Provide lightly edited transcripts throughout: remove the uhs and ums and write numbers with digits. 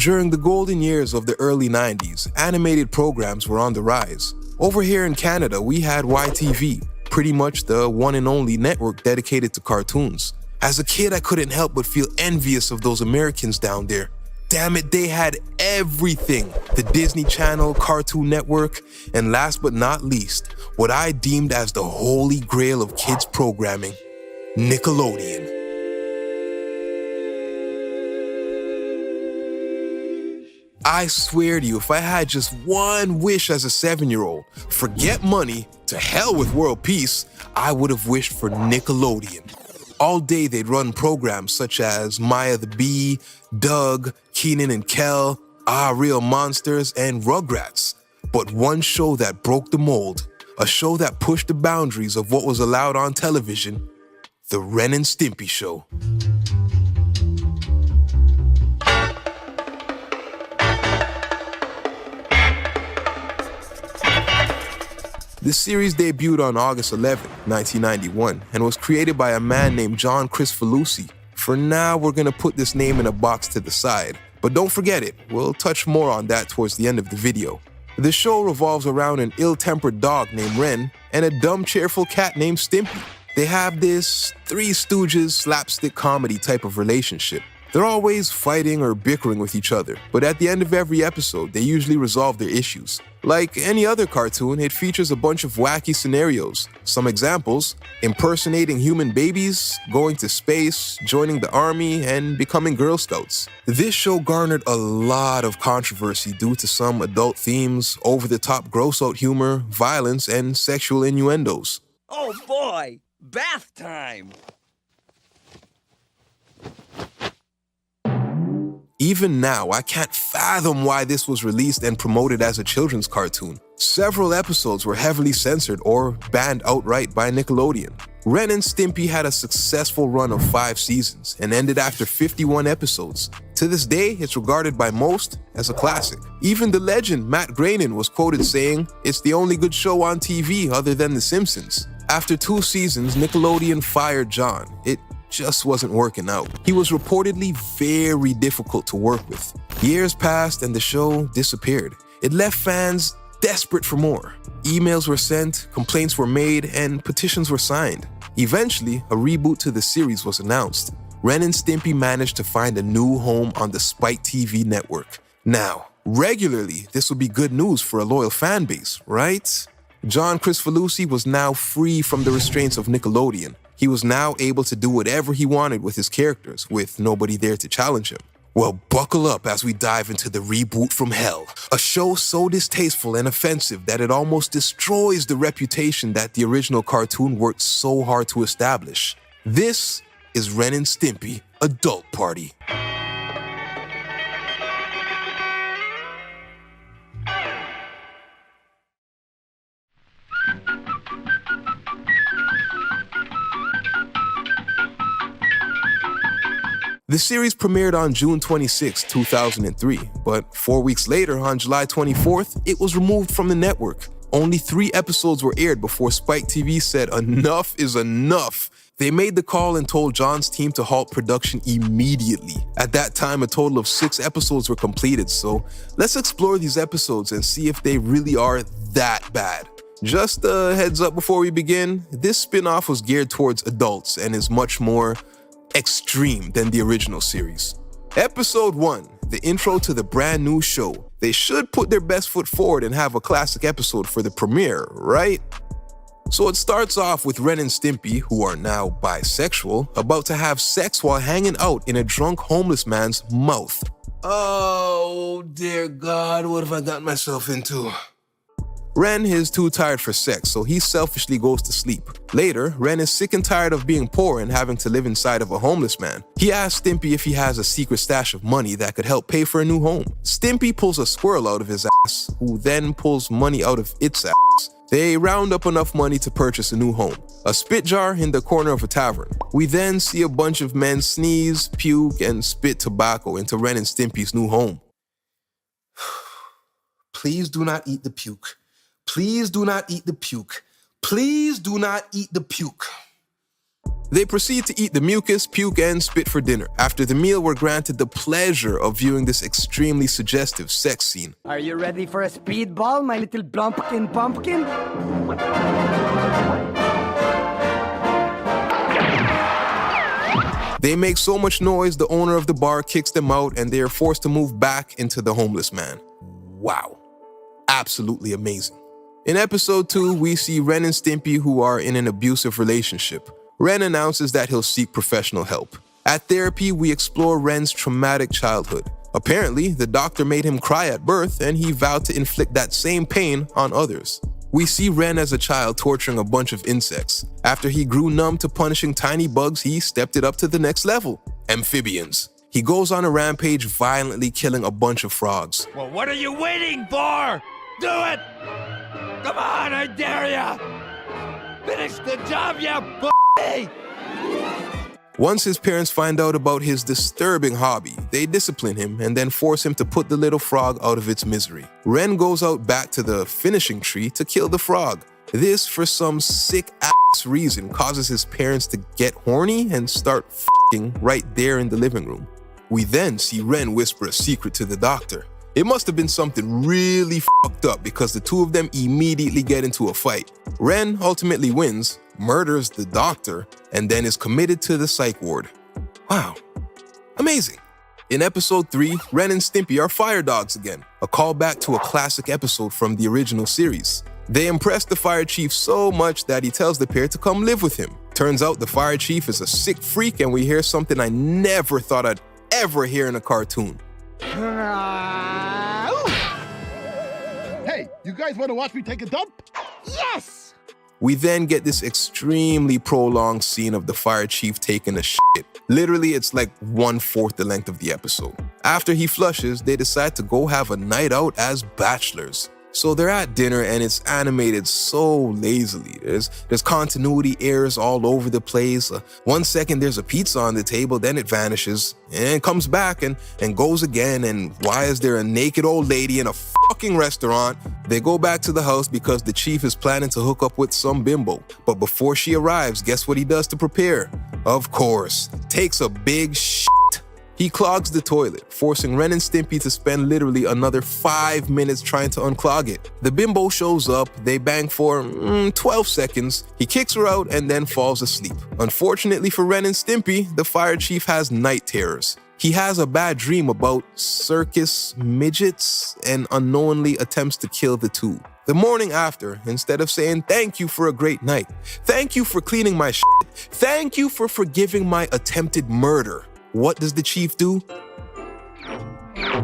During the golden years of the early 90s, animated programs were on the rise. Over here in Canada, we had YTV, pretty much the one and only network dedicated to cartoons. As a kid, I couldn't help but feel envious of those Americans down there. Damn it, they had everything. The Disney Channel, Cartoon Network, and last but not least, what I deemed as the holy grail of kids programming, Nickelodeon. I swear to you, if I had just one wish as a 7-year-old, forget money, to hell with world peace, I would have wished for Nickelodeon. All day they'd run programs such as Maya the Bee, Doug, Kenan and Kel, Ah Real Monsters, and Rugrats. But one show that broke the mold, a show that pushed the boundaries of what was allowed on television, the Ren and Stimpy Show. The series debuted on August 11, 1991, and was created by a man named Kricfalusi. For now, we're gonna put this name in a box to the side, but don't forget it, we'll touch more on that towards the end of the video. The show revolves around an ill-tempered dog named Ren and a dumb, cheerful cat named Stimpy. They have this Three Stooges slapstick comedy type of relationship. They're always fighting or bickering with each other, but at the end of every episode, they usually resolve their issues. Like any other cartoon, it features a bunch of wacky scenarios. Some examples: impersonating human babies, going to space, joining the army, and becoming Girl Scouts. This show garnered a lot of controversy due to some adult themes, over-the-top gross-out humor, violence, and sexual innuendos. Oh boy, bath time! Even now, I can't fathom why this was released and promoted as a children's cartoon. Several episodes were heavily censored or banned outright by Nickelodeon. Ren and Stimpy had a successful run of 5 seasons and ended after 51 episodes. To this day, it's regarded by most as a classic. Even the legend Matt Groening was quoted saying, "It's the only good show on TV other than The Simpsons." After 2 seasons, Nickelodeon fired John. It just wasn't working out. He was reportedly very difficult to work with. Years passed and the show disappeared. It left fans desperate for more. Emails were sent, complaints were made, and petitions were signed. Eventually, a reboot to the series was announced. Ren and Stimpy managed to find a new home on the Spike TV network. Now, regularly, this would be good news for a loyal fan base, right? Kricfalusi was now free from the restraints of Nickelodeon. He was now able to do whatever he wanted with his characters, with nobody there to challenge him. Well, buckle up as we dive into the reboot from hell, a show so distasteful and offensive that it almost destroys the reputation that the original cartoon worked so hard to establish. This is Ren and Stimpy Adult Party. The series premiered on June 26, 2003, but 4 weeks later, on July 24th, it was removed from the network. Only 3 episodes were aired before Spike TV said enough is enough. They made the call and told John's team to halt production immediately. At that time, a total of 6 episodes were completed, so let's explore these episodes and see if they really are that bad. Just a heads up before we begin, this spin-off was geared towards adults and is much more extreme than the original series. Episode 1, the intro to the brand new show. They should put their best foot forward and have a classic episode for the premiere, right? So it starts off with Ren and Stimpy, who are now bisexual, about to have sex while hanging out in a drunk homeless man's mouth. Oh dear God, what have I gotten myself into? Ren is too tired for sex, so he selfishly goes to sleep. Later, Ren is sick and tired of being poor and having to live inside of a homeless man. He asks Stimpy if he has a secret stash of money that could help pay for a new home. Stimpy pulls a squirrel out of his ass, who then pulls money out of its ass. They round up enough money to purchase a new home, a spit jar in the corner of a tavern. We then see a bunch of men sneeze, puke, and spit tobacco into Ren and Stimpy's new home. Please do not eat the puke. Please do not eat the puke. Please do not eat the puke. They proceed to eat the mucus, puke, and spit for dinner. After the meal, we're granted the pleasure of viewing this extremely suggestive sex scene. Are you ready for a speedball, my little plumpkin pumpkin? They make so much noise, the owner of the bar kicks them out and they are forced to move back into the homeless man. Wow. Absolutely amazing. In episode 2, we see Ren and Stimpy who are in an abusive relationship. Ren announces that he'll seek professional help. At therapy, we explore Ren's traumatic childhood. Apparently, the doctor made him cry at birth and he vowed to inflict that same pain on others. We see Ren as a child torturing a bunch of insects. After he grew numb to punishing tiny bugs, he stepped it up to the next level. Amphibians. He goes on a rampage, violently killing a bunch of frogs. Well, what are you waiting for? Do it! Come on, I dare ya! Finish the job, you b****y! Once his parents find out about his disturbing hobby, they discipline him and then force him to put the little frog out of its misery. Ren goes out back to the finishing tree to kill the frog. This, for some sick-ass reason, causes his parents to get horny and start f***ing right there in the living room. We then see Ren whisper a secret to the doctor. It must have been something really fucked up because the two of them immediately get into a fight. Ren ultimately wins, murders the doctor, and then is committed to the psych ward. Wow. Amazing. In episode 3, Ren and Stimpy are fire dogs again, a callback to a classic episode from the original series. They impress the fire chief so much that he tells the pair to come live with him. Turns out the fire chief is a sick freak and we hear something I never thought I'd ever hear in a cartoon. Hey, you guys want to watch me take a dump? Yes! We then get this extremely prolonged scene of the fire chief taking a shit. Literally, it's like 1/4 the length of the episode. After he flushes, they decide to go have a night out as bachelors. So they're at dinner and it's animated so lazily. There's continuity errors all over the place. 1 second there's a pizza on the table, then it vanishes and comes back and goes again. And why is there a naked old lady in a fucking restaurant? They go back to the house because the chief is planning to hook up with some bimbo. But before she arrives, guess what he does to prepare? Of course, takes a big shit. He clogs the toilet, forcing Ren and Stimpy to spend literally another 5 minutes trying to unclog it. The bimbo shows up, they bang for 12 seconds, he kicks her out and then falls asleep. Unfortunately for Ren and Stimpy, the fire chief has night terrors. He has a bad dream about circus midgets and unknowingly attempts to kill the two. The morning after, instead of saying thank you for a great night, thank you for cleaning my shit, thank you for forgiving my attempted murder, what does the chief do? I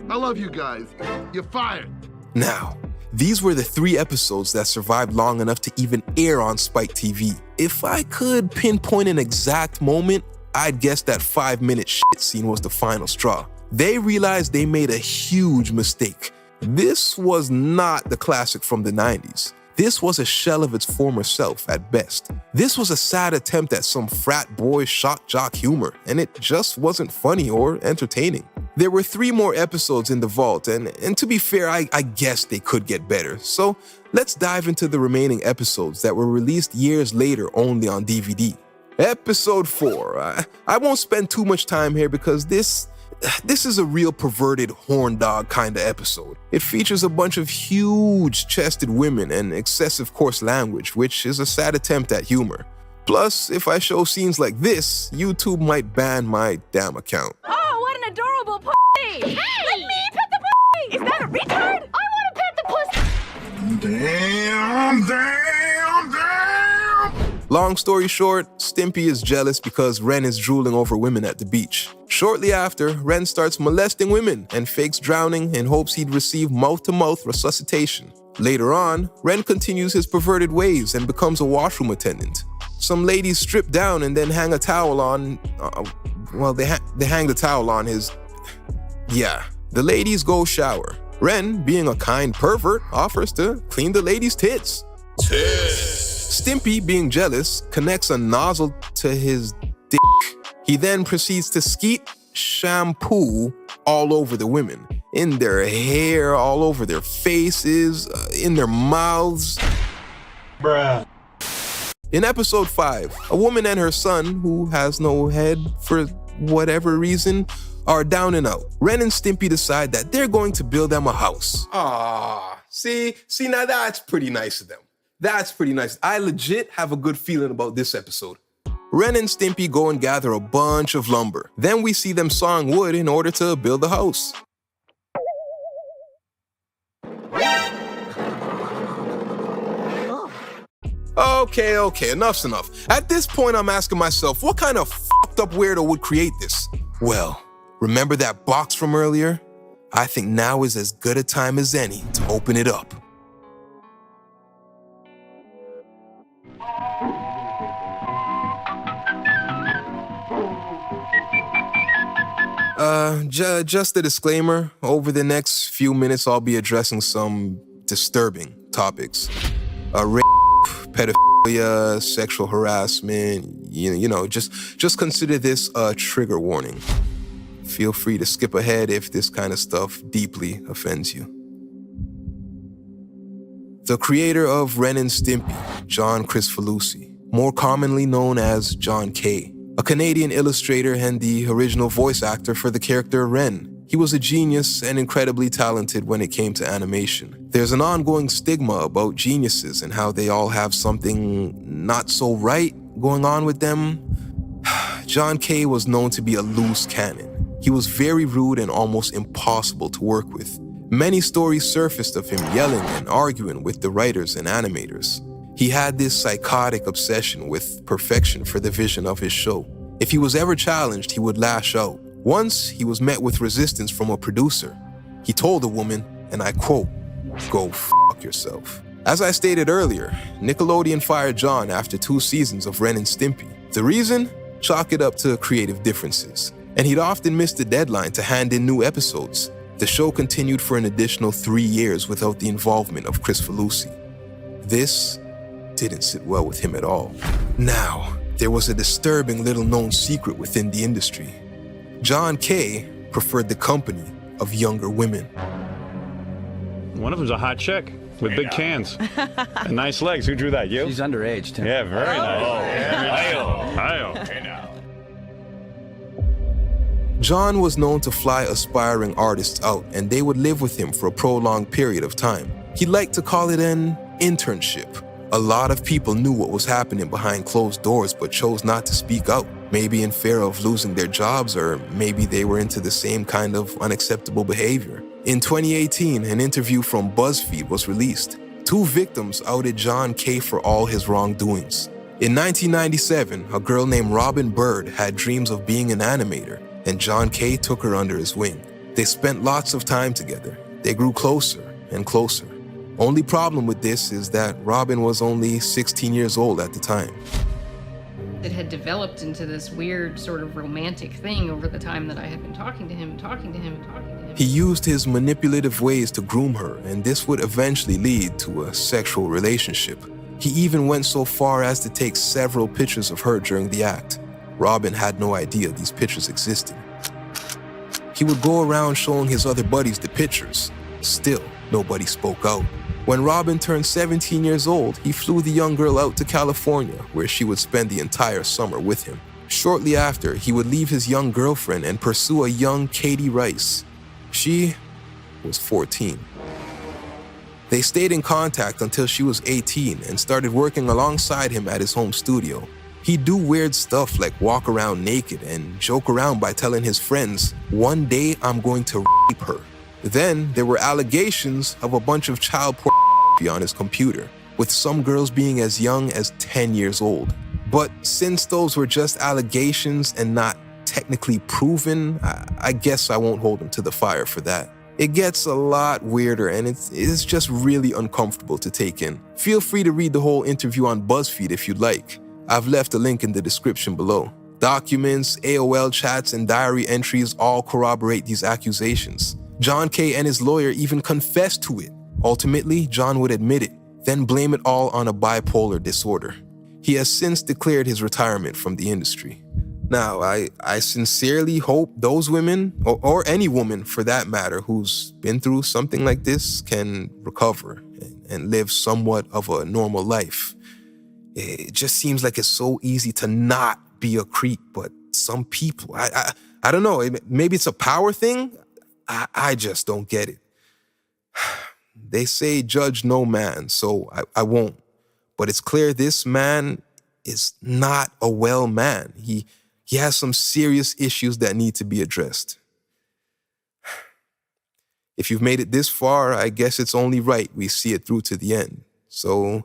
love you guys. You're fired. Now, these were the 3 episodes that survived long enough to even air on Spike TV. If I could pinpoint an exact moment, I'd guess that 5-minute shit scene was the final straw. They realized they made a huge mistake. This was not the classic from the 90s. This was a shell of its former self at best. This was a sad attempt at some frat boy shock jock humor, and it just wasn't funny or entertaining. There were 3 more episodes in the vault, and to be fair, I guess they could get better. So let's dive into the remaining episodes that were released years later only on DVD. Episode 4. I won't spend too much time here because this is a real perverted horn dog kind of episode. It features a bunch of huge-chested women and excessive coarse language, which is a sad attempt at humor. Plus, if I show scenes like this, YouTube might ban my damn account. Oh, what an adorable pussy! Hey! Let me pet the pussy! Is that a retard? I want to pet the pussy! Damn. Long story short, Stimpy is jealous because Ren is drooling over women at the beach. Shortly after, Ren starts molesting women and fakes drowning in hopes he'd receive mouth-to-mouth resuscitation. Later on, Ren continues his perverted ways and becomes a washroom attendant. Some ladies strip down and then hang a towel on... they hang the towel on his... Yeah, the ladies go shower. Ren, being a kind pervert, offers to clean the ladies' tits. Stimpy, being jealous, connects a nozzle to his dick. He then proceeds to skeet shampoo all over the women. In their hair, all over their faces, in their mouths. Bruh. In episode 5, a woman and her son, who has no head for whatever reason, are down and out. Ren and Stimpy decide that they're going to build them a house. See, now that's pretty nice of them. That's pretty nice. I legit have a good feeling about this episode. Ren and Stimpy go and gather a bunch of lumber. Then we see them sawing wood in order to build the house. Okay, enough's enough. At this point, I'm asking myself, what kind of fucked up weirdo would create this? Well, remember that box from earlier? I think now is as good a time as any to open it up. Just a disclaimer, over the next few minutes I'll be addressing some disturbing topics. Rape, pedophilia, sexual harassment, just consider this a trigger warning. Feel free to skip ahead if this kind of stuff deeply offends you. The creator of Ren and Stimpy, John Kricfalusi, more commonly known as John K., a Canadian illustrator and the original voice actor for the character Ren. He was a genius and incredibly talented when it came to animation. There's an ongoing stigma about geniuses and how they all have something not so right going on with them. John K. was known to be a loose cannon. He was very rude and almost impossible to work with. Many stories surfaced of him yelling and arguing with the writers and animators. He had this psychotic obsession with perfection for the vision of his show. If he was ever challenged, he would lash out. Once, he was met with resistance from a producer. He told the woman, and I quote, "Go fuck yourself." As I stated earlier, Nickelodeon fired John after 2 seasons of Ren and Stimpy. The reason? Chalk it up to creative differences. And he'd often miss the deadline to hand in new episodes. The show continued for an additional 3 years without the involvement of Kricfalusi. This didn't sit well with him at all. Now, there was a disturbing little-known secret within the industry. John K. preferred the company of younger women. One of them's a hot chick with big cans and nice legs. Who drew that? You? She's underage, too. Yeah, very nice. John was known to fly aspiring artists out, and they would live with him for a prolonged period of time. He liked to call it an internship. A lot of people knew what was happening behind closed doors but chose not to speak out, maybe in fear of losing their jobs, or maybe they were into the same kind of unacceptable behavior. In 2018, an interview from BUZZFEED was released. 2 victims outed John K. for all his wrongdoings. In 1997, a girl named Robin Bird had dreams of being an animator, and John K. took her under his wing. They spent lots of time together. They grew closer and closer. Only problem with this is that Robin was only 16 years old at the time. It had developed into this weird sort of romantic thing over the time that I had been talking to him. He used his manipulative ways to groom her, and this would eventually lead to a sexual relationship. He even went so far as to take several pictures of her during the act. Robin had no idea these pictures existed. He would go around showing his other buddies the pictures. Still, nobody spoke out. When Robin turned 17 years old, he flew the young girl out to California, where she would spend the entire summer with him. Shortly after, he would leave his young girlfriend and pursue a young Katie Rice. She was 14. They stayed in contact until she was 18 and started working alongside him at his home studio. He'd do weird stuff like walk around naked and joke around by telling his friends, "One day I'm going to rape her." Then there were allegations of a bunch of child pornography on his computer, with some girls being as young as 10 years old. But since those were just allegations and not technically proven, I guess I won't hold him to the fire for that. It gets a lot weirder, and it's just really uncomfortable to take in. Feel free to read the whole interview on BuzzFeed if you'd like. I've left a link in the description below. Documents, AOL chats, and diary entries all corroborate these accusations. John K. and his lawyer even confessed to it. Ultimately, John would admit it, then blame it all on a bipolar disorder. He has since declared his retirement from the industry. Now, I sincerely hope those women, or any woman for that matter, who's been through something like this can recover and live somewhat of a normal life. It just seems like it's so easy to not be a creep, but some people, I don't know, maybe it's a power thing? I just don't get it. They say judge no man, so I won't. But it's clear this man is not a well man. He has some serious issues that need to be addressed. If you've made it this far, I guess it's only right we see it through to the end. So,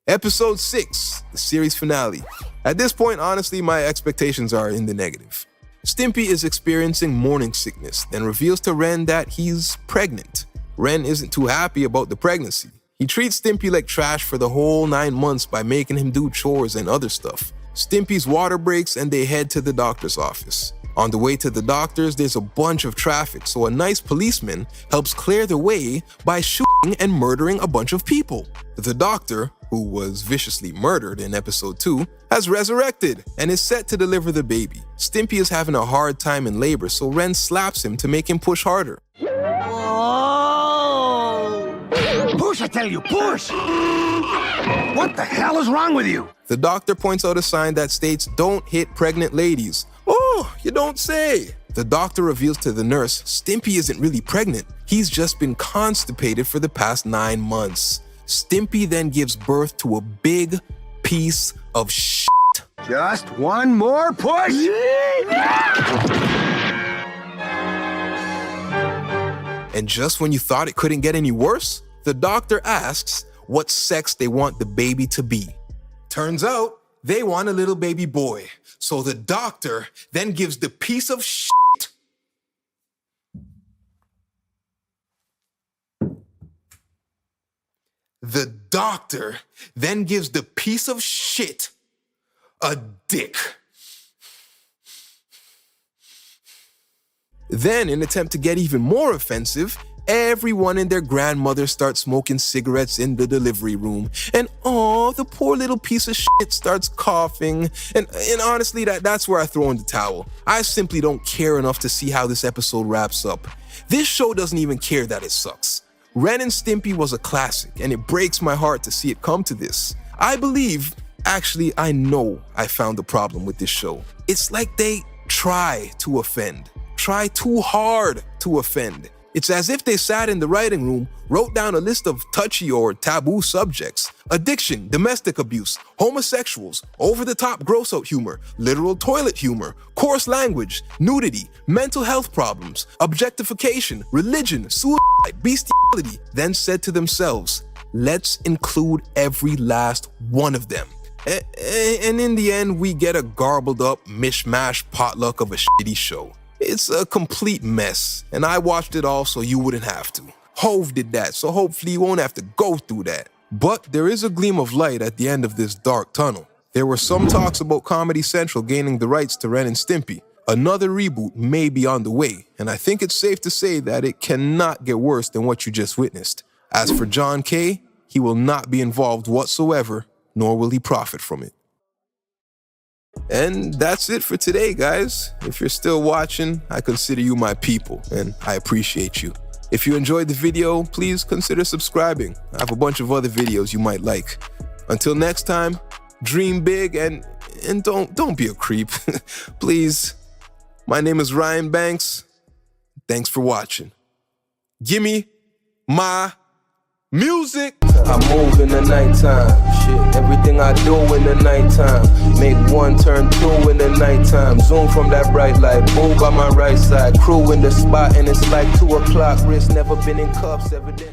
episode 6, the series finale. At this point, honestly, my expectations are in the negative. Stimpy is experiencing morning sickness, then reveals to Ren that he's pregnant. Ren isn't too happy about the pregnancy. He treats Stimpy like trash for the whole 9 months by making him do chores and other stuff. Stimpy's water breaks and they head to the doctor's office. On the way to the doctor's, there's a bunch of traffic, so a nice policeman helps clear the way by shooting and murdering a bunch of people. The doctor, who was viciously murdered in episode 2, has resurrected and is set to deliver the baby. Stimpy is having a hard time in labor, so Ren slaps him to make him push harder. Push, I tell you, push! What the hell is wrong with you? The doctor points out a sign that states, "Don't hit pregnant ladies." Oh, you don't say. The doctor reveals to the nurse, Stimpy isn't really pregnant. He's just been constipated for the past 9 months. Stimpy then gives birth to a big piece of shit. Just one more push! And just when you thought it couldn't get any worse, the doctor asks what sex they want the baby to be. Turns out, they want a little baby boy. So the doctor then gives the piece of shit. The doctor then gives the piece of shit a dick. Then, in an attempt to get even more offensive, everyone and their grandmother starts smoking cigarettes in the delivery room. And the poor little piece of shit starts coughing. And honestly, that's where I throw in the towel. I simply don't care enough to see how this episode wraps up. This show doesn't even care that it sucks. Ren and Stimpy was a classic, and it breaks my heart to see it come to this. I know I found the problem with this show. It's like they try to offend. Try too hard to offend. It's as if they sat in the writing room, wrote down a list of touchy or taboo subjects: addiction, domestic abuse, homosexuals, over-the-top gross-out humor, literal toilet humor, coarse language, nudity, mental health problems, objectification, religion, suicide, bestiality, then said to themselves, let's include every last one of them. And in the end, we get a garbled up mishmash potluck of a shitty show. It's a complete mess, and I watched it all so you wouldn't have to. Hove did that, so hopefully you won't have to go through that. But there is a gleam of light at the end of this dark tunnel. There were some talks about Comedy Central gaining the rights to Ren and Stimpy. Another reboot may be on the way, and I think it's safe to say that it cannot get worse than what you just witnessed. As for John K., he will not be involved whatsoever, nor will he profit from it. And that's it for today, guys. If you're still watching, I consider you my people, and I appreciate you. If you enjoyed the video, please consider subscribing. I have a bunch of other videos you might like. Until next time, dream big and don't be a creep. Please. My name is Ryan Banks. Thanks for watching. Gimme my music. I move in the nighttime. Shit, everything I do in the nighttime. Make one turn two in the nighttime. Zoom from that bright light. Move by my right side. Crew in the spot and it's like 2 o'clock. Wrist never been in cuffs, evident.